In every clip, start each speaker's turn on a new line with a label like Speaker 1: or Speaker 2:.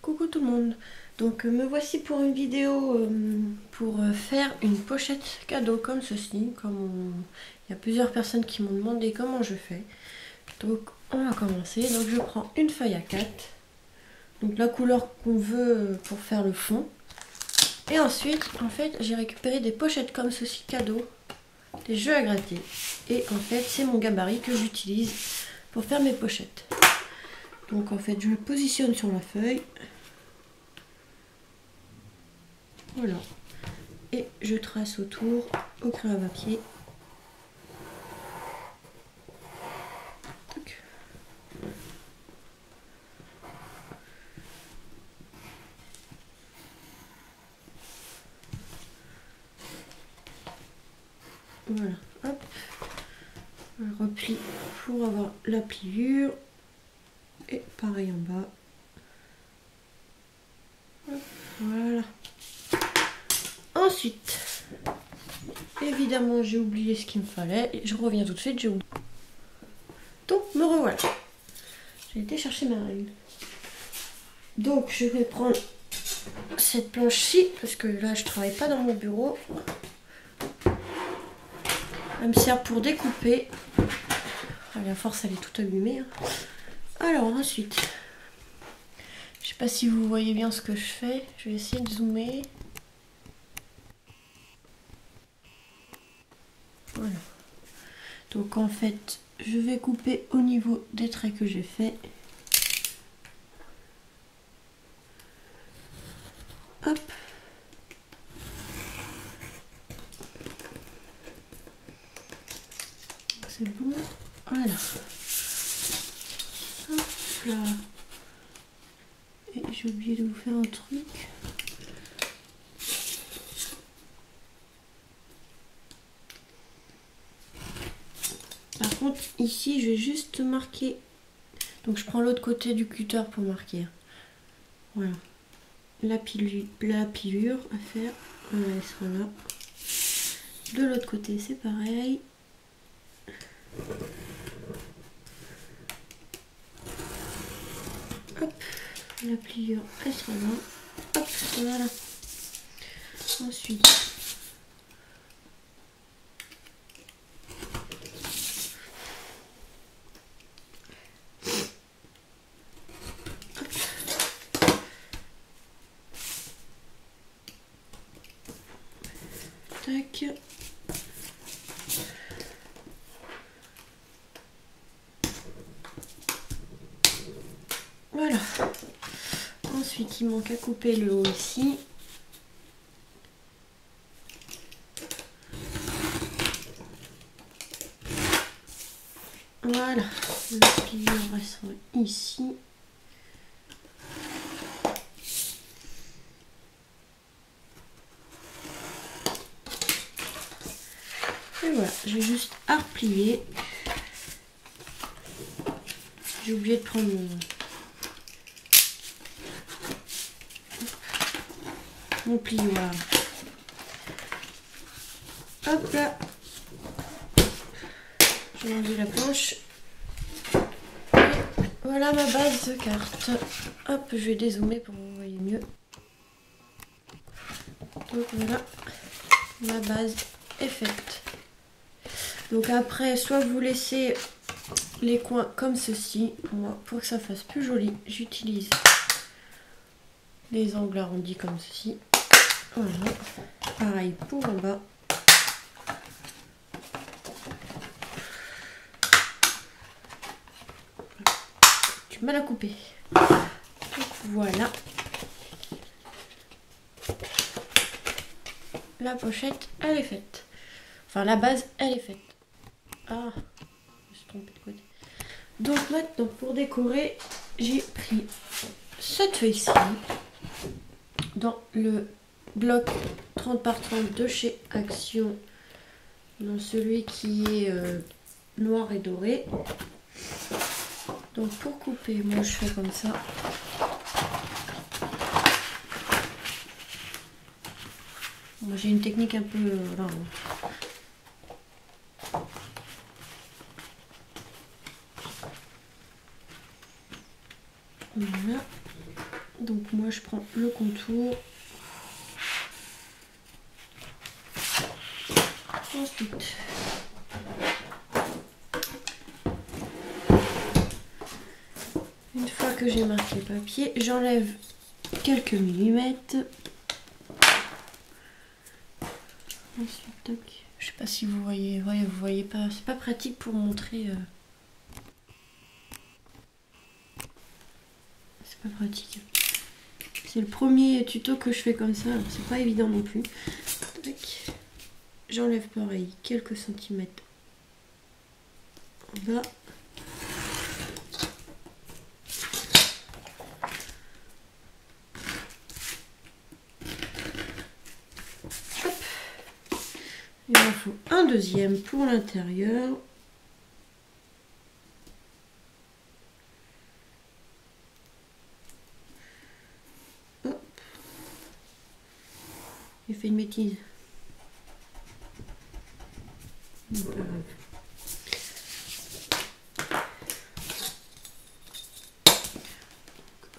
Speaker 1: Coucou tout le monde. Donc me voici pour une vidéo pour faire une pochette cadeau comme ceci. Il y a plusieurs personnes qui m'ont demandé comment je fais. Donc on va commencer. Donc je prends une feuille A4. Donc la couleur qu'on veut pour faire le fond. Et ensuite en fait j'ai récupéré des pochettes comme ceci cadeau. Des jeux à gratter. Et en fait c'est mon gabarit que j'utilise pour faire mes pochettes. Donc en fait je le positionne sur la feuille. Voilà. Et je trace autour au crayon à papier. Voilà, hop. Je replie pour avoir la pliure. Et pareil en bas. Hop, voilà. Ensuite, évidemment, j'ai oublié ce qu'il me fallait. Et je reviens tout de suite, j'ai oublié. Donc, me revoilà. J'ai été chercher ma règle. Donc, je vais prendre cette planche-ci, parce que là, je travaille pas dans mon bureau. Elle me sert pour découper. Allez, à force, elle est toute allumée. Hein. Alors, ensuite, je sais pas si vous voyez bien ce que je fais. Je vais essayer de zoomer. Voilà. Donc, en fait, je vais couper au niveau des traits que j'ai fait. Hop. C'est bon. Voilà. Hop là. Et j'ai oublié de vous faire un truc. Par contre, ici, je vais juste marquer. Donc, je prends l'autre côté du cutter pour marquer. Voilà. La pilure à faire. Voilà, elle sera là. De l'autre côté, c'est pareil. Hop, la pliure, elle sera là. Hop, voilà. Ensuite, tac. Voilà. Ensuite, il manque à couper le haut ici. Voilà. La pliure restera ici. Et voilà, j'ai juste à replier. J'ai oublié de prendre mon pli, voilà. Hop là. J'ai enlevé la planche. Et voilà ma base de carte. Hop, je vais dézoomer pour que vous voyez mieux. Donc voilà, ma base est faite. Donc après, soit vous laissez les coins comme ceci. Moi, pour que ça fasse plus joli, j'utilise des angles arrondis comme ceci. Voilà. Pareil pour en bas. Du mal à couper. Donc voilà. La pochette, elle est faite. Enfin, la base, elle est faite. Ah, je me suis trompée de côté. Donc maintenant, pour décorer, j'ai pris cette feuille-ci dans le bloc 30 par 30 de chez Action, dans celui qui est noir et doré. Donc pour couper, moi je fais comme ça. Moi j'ai une technique un peu là. Voilà. Donc moi je prends le contour. Ensuite, une fois que j'ai marqué le papier, j'enlève quelques millimètres. Ensuite, tac. Je sais pas si vous voyez, ouais, vous voyez pas, c'est pas pratique pour montrer. C'est pas pratique. C'est le premier tuto que je fais comme ça, alors c'est pas évident non plus. J'enlève pareil quelques centimètres en bas. Hop. Il en faut un deuxième pour l'intérieur. Hop. J'ai fait une bêtise.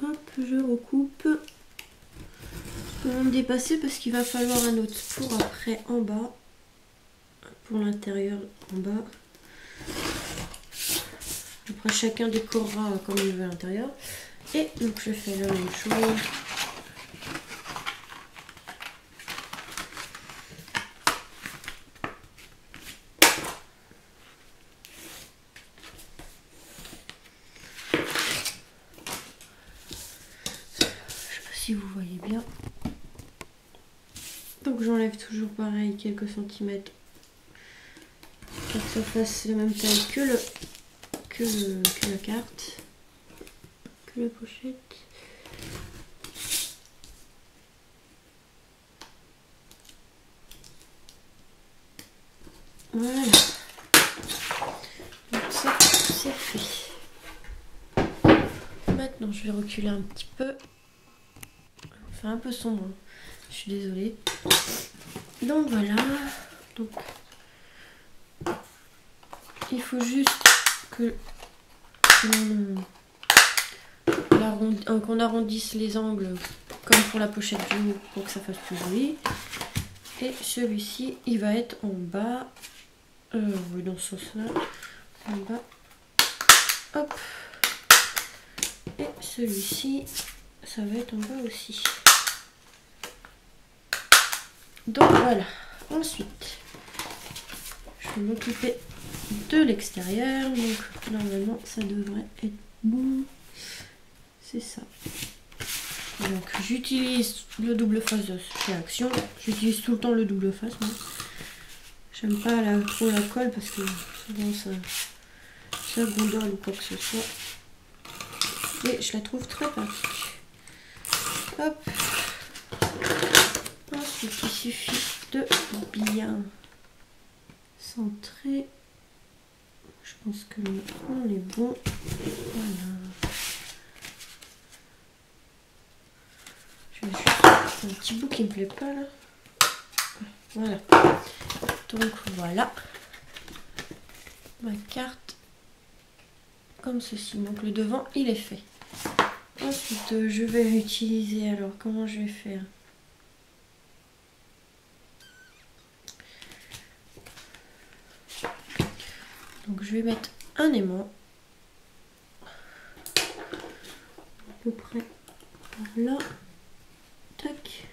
Speaker 1: Hop, je recoupe. Je peux me dépasser parce qu'il va falloir un autre pour après en bas. Pour l'intérieur en bas. Après chacun décorera comme il veut à l'intérieur. Et donc je fais la même chose. Si vous voyez bien. Donc j'enlève toujours pareil quelques centimètres pour que ça fasse la même taille que la carte, que la pochette. Voilà. Donc ça c'est fait. Maintenant je vais reculer un petit peu. Enfin un peu sombre. Je suis désolée. Donc voilà. Donc il faut juste que qu'on arrondisse les angles comme pour la pochette du haut pour que ça fasse plus joli. Et celui-ci il va être en bas. Oui, dans ce sens là. En bas. Hop. Et celui-ci ça va être en bas aussi. Donc voilà. Ensuite je vais m'occuper de l'extérieur. Donc normalement ça devrait être bon. C'est ça. Donc j'utilise le double face de chez Action. J'utilise tout le temps le double face. J'aime pas trop la colle parce que souvent ça gondole ou quoi que ce soit. Et je la trouve très pratique. Hop. Ensuite il suffit de bien centrer. Je pense que on est bon. Voilà. Je vais juste un petit bout qui me plaît pas là. Voilà. Donc voilà. Ma carte comme ceci. Donc le devant il est fait. Ensuite je vais utiliser, alors comment je vais faire? Donc je vais mettre un aimant à peu près par là. Tac.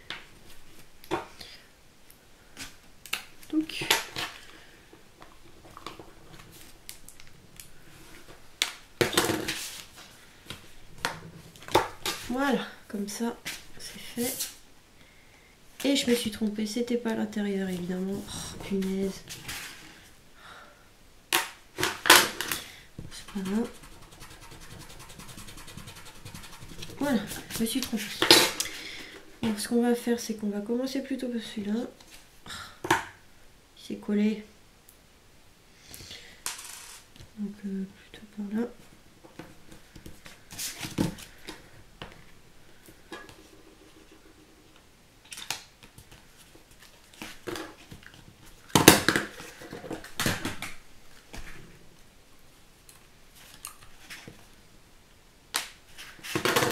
Speaker 1: Donc voilà, comme ça c'est fait. Et je me suis trompée, c'était pas à l'intérieur évidemment. Oh, punaise. C'est pas grave. Voilà, je me suis trompée. Donc ce qu'on va faire, c'est qu'on va commencer plutôt par celui-là. Il s'est collé. Donc plutôt par là.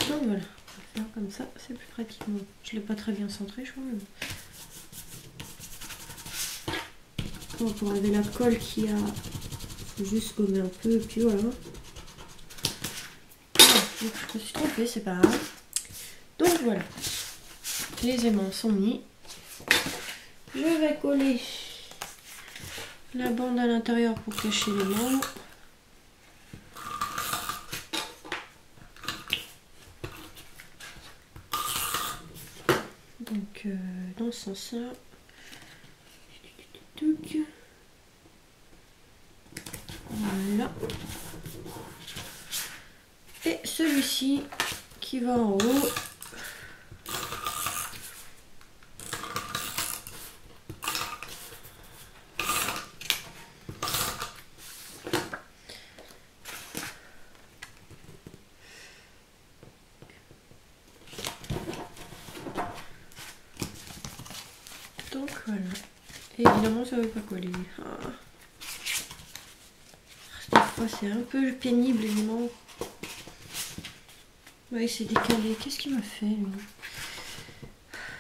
Speaker 1: Donc voilà, on va faire comme ça, c'est plus pratique. Bon, je l'ai pas très bien centré, je crois. Mais bon, pour enlever la colle qui a, faut juste gommer un peu et puis voilà. Je me suis trompée, c'est pas grave. Donc voilà, les aimants sont mis. Je vais coller la bande à l'intérieur pour cacher les membres. Donc dans ce sens-là. Voilà. Et celui-ci qui va en haut. Donc voilà. Et évidemment ça ne veut pas coller. Ah. Des fois c'est un peu pénible évidemment. Ouais, c'est décalé. Qu'est-ce qu'il m'a fait lui?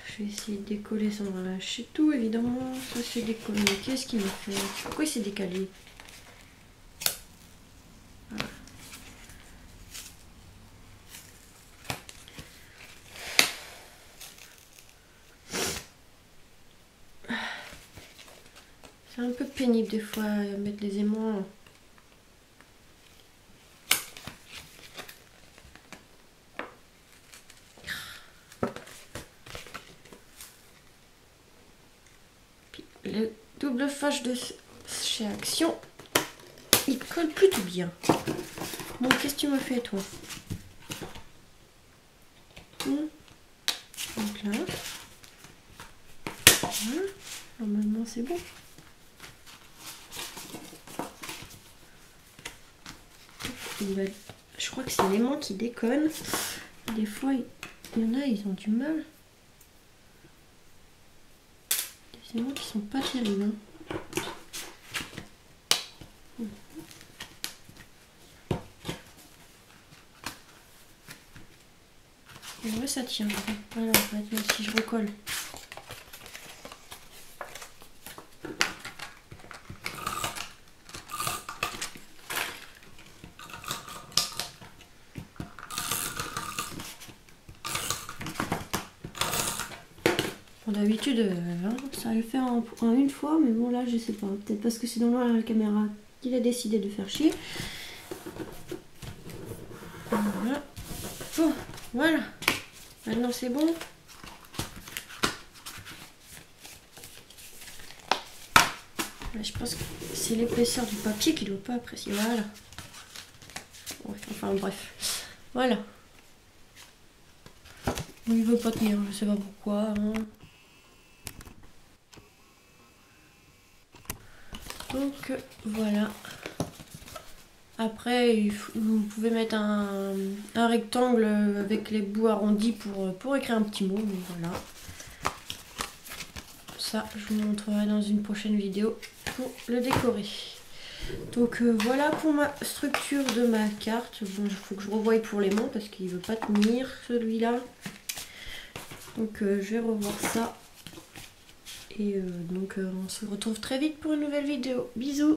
Speaker 1: Je vais essayer de décoller sans lâcher tout évidemment. Ça c'est décollé. Qu'est-ce qu'il m'a fait? Pourquoi il s'est décalé? Voilà. C'est un peu pénible des fois à mettre les aimants. Puis le double fâche de chez Action, il colle plutôt bien. Bon, qu'est-ce que tu m'as fait toi? Donc là, voilà. Normalement c'est bon. Je crois que c'est l'aimant qui déconne. Des fois, il y en a, ils ont du mal. Des aimants qui sont pas terribles. Hein. Et ouais, ça tient. Voilà, maintenant si je recolle. D'habitude, ça le fait en une fois, mais bon là je sais pas. Peut-être parce que c'est dans la caméra qu'il a décidé de faire chier. Voilà. Bon, voilà. Maintenant c'est bon. Là, je pense que c'est l'épaisseur du papier qui ne doit pas apprécier. Voilà. Ouais, enfin bref. Voilà. Il veut pas tenir, je sais pas pourquoi. Hein. Donc voilà. Après, vous pouvez mettre un rectangle avec les bouts arrondis pour écrire un petit mot. Mais voilà. Ça, je vous montrerai dans une prochaine vidéo pour le décorer. Donc voilà pour ma structure de ma carte. Bon, il faut que je revoie pour les mains parce qu'il ne veut pas tenir celui-là. Donc je vais revoir ça. Et donc on se retrouve très vite pour une nouvelle vidéo. Bisous!